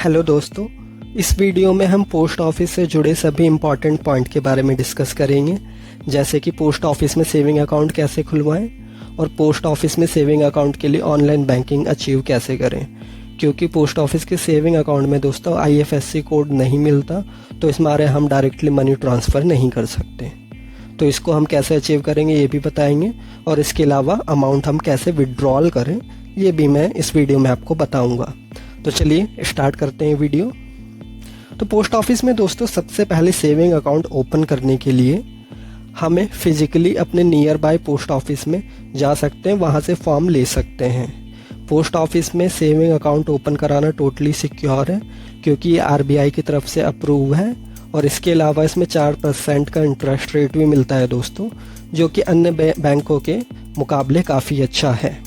Hello दोस्तों, इस video में हम पोस्ट ऑफिस से जुड़े सभी इम्पॉर्टेंट पॉइंट के बारे में डिस्कस करेंगे, जैसे कि पोस्ट ऑफिस में सेविंग अकाउंट कैसे खुलवाएं और पोस्ट ऑफिस में सेविंग अकाउंट के लिए ऑनलाइन बैंकिंग अचीव कैसे करें। क्योंकि पोस्ट ऑफिस के सेविंग अकाउंट में दोस्तों IFSC कोड नहीं मिलता, तो इस मारे हम डायरेक्टली मनी ट्रांसफ़र नहीं कर सकते। तो इसको हम कैसे अचीव करेंगे ये भी बताएंगे, और इसके अलावा अमाउंट हम कैसे विड्रॉल करें ये भी मैं इस वीडियो में आपको बताऊंगा। तो चलिए स्टार्ट करते हैं वीडियो। तो पोस्ट ऑफिस में दोस्तों सबसे पहले सेविंग अकाउंट ओपन करने के लिए हमें फिजिकली अपने नियर बाय पोस्ट ऑफिस में जा सकते हैं, वहाँ से फॉर्म ले सकते हैं। पोस्ट ऑफिस में सेविंग अकाउंट ओपन कराना टोटली सिक्योर है, क्योंकि ये RBI की तरफ से अप्रूव है, और इसके अलावा इसमें 4% का इंटरेस्ट रेट भी मिलता है दोस्तों, जो कि अन्य बैंकों के मुकाबले काफ़ी अच्छा है।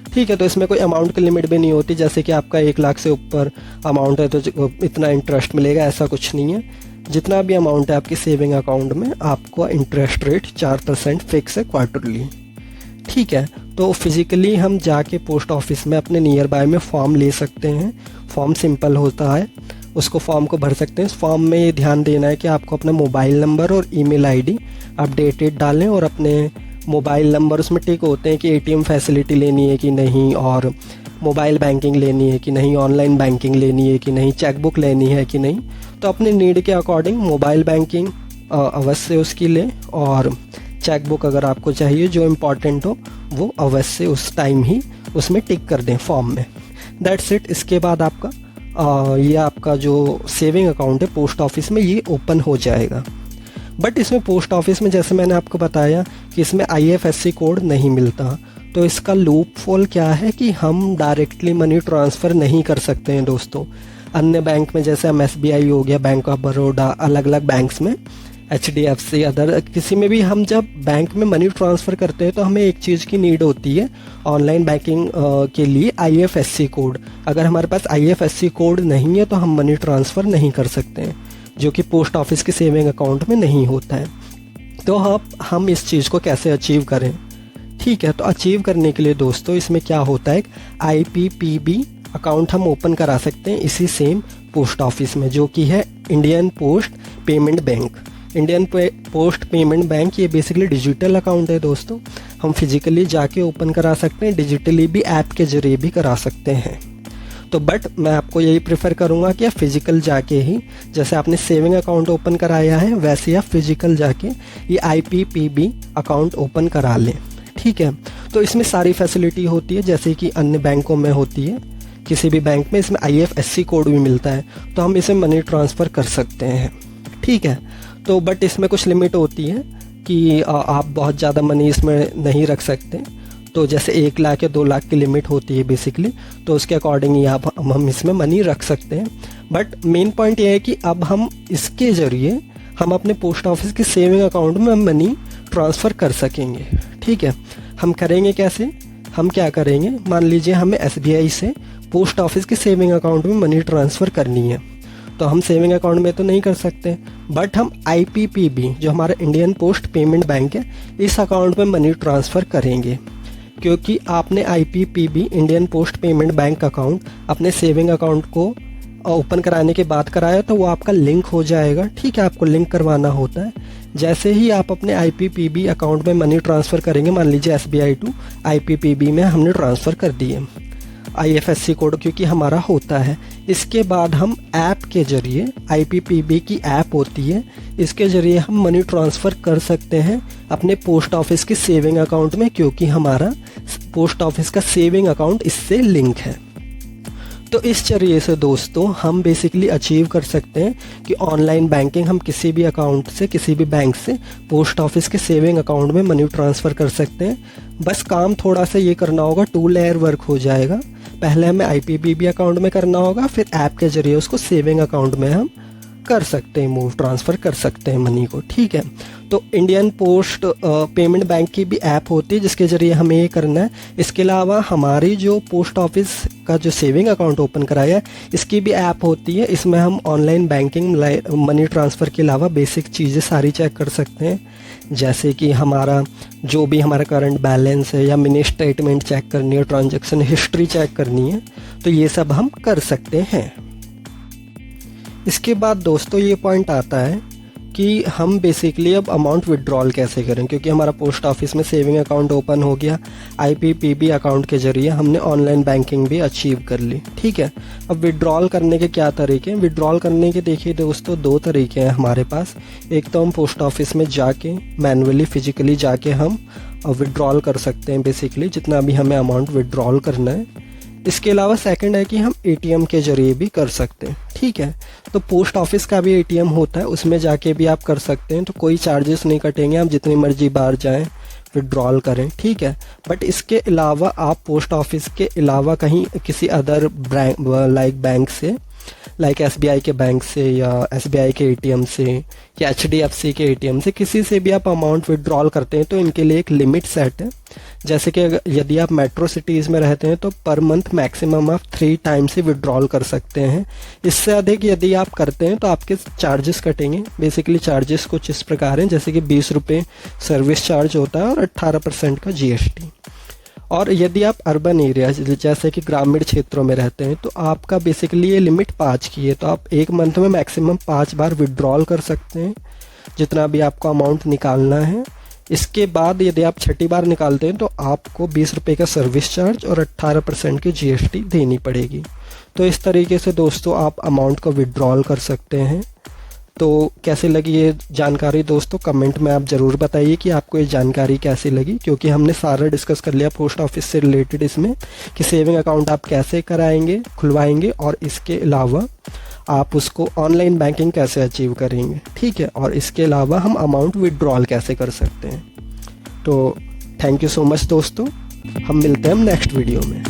ठीक है, तो इसमें कोई अमाउंट की लिमिट भी नहीं होती, जैसे कि आपका 1 लाख से ऊपर अमाउंट है तो इतना इंटरेस्ट मिलेगा, ऐसा कुछ नहीं है। जितना भी अमाउंट है आपकी सेविंग अकाउंट में, आपको इंटरेस्ट रेट 4% फिक्स है क्वार्टरली। ठीक है, तो फिजिकली हम जाके पोस्ट ऑफिस में अपने नियर बाय में फॉर्म ले सकते हैं। फॉर्म सिंपल होता है, उसको फॉर्म को भर सकते हैं। इस फॉर्म में ये ध्यान देना है कि आपको अपना मोबाइल नंबर और ईमेल आईडी अपडेटेड डालें, और अपने मोबाइल नंबर उसमें टिक होते हैं कि ATM फैसिलिटी लेनी है कि नहीं, और मोबाइल बैंकिंग लेनी है कि नहीं, ऑनलाइन बैंकिंग लेनी है कि नहीं, चेकबुक लेनी है कि नहीं। तो अपने नीड के अकॉर्डिंग मोबाइल बैंकिंग अवश्य उसकी लें, और चेकबुक अगर आपको चाहिए जो इम्पॉर्टेंट हो वो अवश्य उस टाइम ही उसमें टिक कर दें फॉर्म में। That's it. इसके बाद आपका ये आपका जो सेविंग अकाउंट है पोस्ट ऑफिस में ये ओपन हो जाएगा। बट इसमें पोस्ट ऑफिस में जैसे मैंने आपको बताया कि इसमें IFSC कोड नहीं मिलता, तो इसका लूप होल क्या है कि हम डायरेक्टली मनी ट्रांसफ़र नहीं कर सकते हैं दोस्तों। अन्य बैंक में जैसे हम SBI हो गया, बैंक ऑफ बड़ौदा, अलग अलग बैंक्स में, HDFC, अदर किसी में भी हम जब बैंक में मनी ट्रांसफ़र करते हैं तो हमें एक चीज़ की नीड होती है ऑनलाइन बैंकिंग के लिए IFSC कोड। अगर हमारे पास IFSC कोड नहीं है तो हम मनी ट्रांसफ़र नहीं कर सकते हैं, जो कि पोस्ट ऑफिस के सेविंग अकाउंट में नहीं होता है। तो हम इस चीज़ को कैसे अचीव करें। ठीक है, तो अचीव करने के लिए दोस्तों इसमें क्या होता है, IPPB अकाउंट हम ओपन करा सकते हैं इसी सेम पोस्ट ऑफिस में, जो कि है Indian post payment bank. Indian post payment bank ये बेसिकली डिजिटल अकाउंट है दोस्तों। हम फिजिकली जाके ओपन करा सकते हैं, डिजिटली भी ऐप के जरिए भी करा सकते हैं। तो बट मैं आपको यही प्रेफर करूँगा कि आप फिजिकल जाके ही, जैसे आपने सेविंग अकाउंट ओपन कराया है वैसे आप फिजिकल जाके ये IPPB अकाउंट ओपन करा लें। ठीक है, तो इसमें सारी फैसिलिटी होती है जैसे कि अन्य बैंकों में होती है। किसी भी बैंक में इसमें IFSC कोड भी मिलता है, तो हम इसे मनी ट्रांसफ़र कर सकते हैं। ठीक है, तो बट इसमें कुछ लिमिट होती है कि आप बहुत ज़्यादा मनी इसमें नहीं रख सकते। तो जैसे 1 लाख या 2 लाख की लिमिट होती है बेसिकली, तो उसके अकॉर्डिंग ही हम इसमें मनी रख सकते हैं। बट मेन पॉइंट ये है कि अब हम इसके ज़रिए हम अपने पोस्ट ऑफिस के सेविंग अकाउंट में मनी ट्रांसफ़र कर सकेंगे। ठीक है, हम करेंगे कैसे, हम क्या करेंगे, मान लीजिए हमें SBI से पोस्ट ऑफिस के सेविंग अकाउंट में मनी ट्रांसफ़र करनी है, तो हम सेविंग अकाउंट में तो नहीं कर सकते, बट हम IPPB जो हमारा इंडियन पोस्ट पेमेंट बैंक है इस अकाउंट में मनी ट्रांसफ़र करेंगे। क्योंकि आपने IPPB Indian post payment bank account अपने सेविंग अकाउंट को ओपन कराने के बाद कराया तो वो आपका लिंक हो जाएगा। ठीक है, आपको लिंक करवाना होता है। जैसे ही आप अपने IPPB अकाउंट में मनी ट्रांसफ़र करेंगे, मान लीजिए SBI टू IPPB में हमने ट्रांसफ़र कर दिए IFSC कोड, क्योंकि हमारा होता है। इसके बाद हम ऐप के जरिए, IPPB की ऐप होती है, इसके ज़रिए हम मनी ट्रांसफ़र कर सकते हैं अपने पोस्ट ऑफिस के सेविंग अकाउंट में, क्योंकि हमारा पोस्ट ऑफिस का सेविंग अकाउंट इससे लिंक है। तो इस जरिए से दोस्तों हम बेसिकली अचीव कर सकते हैं कि ऑनलाइन बैंकिंग हम किसी भी अकाउंट से, किसी भी बैंक से पोस्ट ऑफिस के सेविंग अकाउंट में मनी ट्रांसफ़र कर सकते हैं। बस काम थोड़ा सा ये करना होगा, 2 लेयर वर्क हो जाएगा। पहले हमें IPPB अकाउंट में करना होगा, फिर ऐप के जरिए उसको सेविंग अकाउंट में हम कर सकते हैं, मूव ट्रांसफ़र कर सकते हैं मनी को। ठीक है, तो इंडियन पोस्ट पेमेंट बैंक की भी ऐप होती है जिसके ज़रिए हमें ये करना है। इसके अलावा हमारी जो पोस्ट ऑफिस का जो सेविंग अकाउंट ओपन कराया है इसकी भी ऐप होती है। इसमें हम ऑनलाइन बैंकिंग, मनी ट्रांसफ़र के अलावा बेसिक चीज़ें सारी चेक कर सकते हैं, जैसे कि हमारा जो भी हमारा करंट बैलेंस है या मिनी स्टेटमेंट चेक करनी है, ट्रांजैक्शन हिस्ट्री चेक करनी है, तो ये सब हम कर सकते हैं। इसके बाद दोस्तों ये पॉइंट आता है कि हम बेसिकली अब अमाउंट विड्रॉल कैसे करें, क्योंकि हमारा पोस्ट ऑफिस में सेविंग अकाउंट ओपन हो गया, IPPB अकाउंट के जरिए हमने ऑनलाइन बैंकिंग भी अचीव कर ली। ठीक है, अब विड्रॉल करने के क्या तरीके हैं? विड्रॉल करने के देखिए दोस्तों 2 तरीके हैं हमारे पास। एक तो हम पोस्ट ऑफिस में जाके मैनुअली फिजिकली जाके हम विड्रॉल कर सकते हैं बेसिकली जितना भी हमें अमाउंट विड्रॉल करना है। इसके अलावा सेकंड है कि हम ATM के जरिए भी कर सकते हैं। ठीक है, तो पोस्ट ऑफिस का भी ATM होता है, उसमें जाके भी आप कर सकते हैं, तो कोई चार्जेस नहीं कटेंगे, आप जितनी मर्जी बार जाएं विड्रॉल करें। ठीक है, बट इसके अलावा आप पोस्ट ऑफिस के अलावा कहीं किसी अदर बैंक से लाइक SBI के बैंक से या SBI के ATM से या HDFC के ATM से किसी से भी आप अमाउंट विड्रॉल करते हैं तो इनके लिए एक लिमिट सेट है। जैसे कि यदि आप मेट्रो सिटीज़ में रहते हैं तो पर मंथ मैक्सिमम आप 3 टाइम्स ही विड्रॉल कर सकते हैं। इससे अधिक यदि आप करते हैं तो आपके चार्जेस कटेंगे। बेसिकली चार्जेस कुछ इस प्रकार हैं, जैसे कि 20 रुपये सर्विस चार्ज होता है और 18% का GST। और यदि आप अर्बन एरिया जैसे कि ग्रामीण क्षेत्रों में रहते हैं तो आपका बेसिकली ये लिमिट 5 की है, तो आप एक मंथ में मैक्सिमम 5 बार विड्रॉल कर सकते हैं जितना भी आपको अमाउंट निकालना है। इसके बाद यदि आप 6ठी बार निकालते हैं तो आपको 20 रुपये का सर्विस चार्ज और 18% की GST देनी पड़ेगी। तो इस तरीके से दोस्तों आप अमाउंट को विड्रॉल कर सकते हैं। तो कैसे लगी ये जानकारी दोस्तों, कमेंट में आप ज़रूर बताइए कि आपको ये जानकारी कैसी लगी, क्योंकि हमने सारा डिस्कस कर लिया पोस्ट ऑफिस से रिलेटेड इसमें कि सेविंग अकाउंट आप कैसे कराएंगे खुलवाएंगे और इसके अलावा आप उसको ऑनलाइन बैंकिंग कैसे अचीव करेंगे। ठीक है, और इसके अलावा हम अमाउंट विड्रॉल कैसे कर सकते हैं। तो थैंक यू सो मच दोस्तों, हम मिलते हैं नेक्स्ट वीडियो में।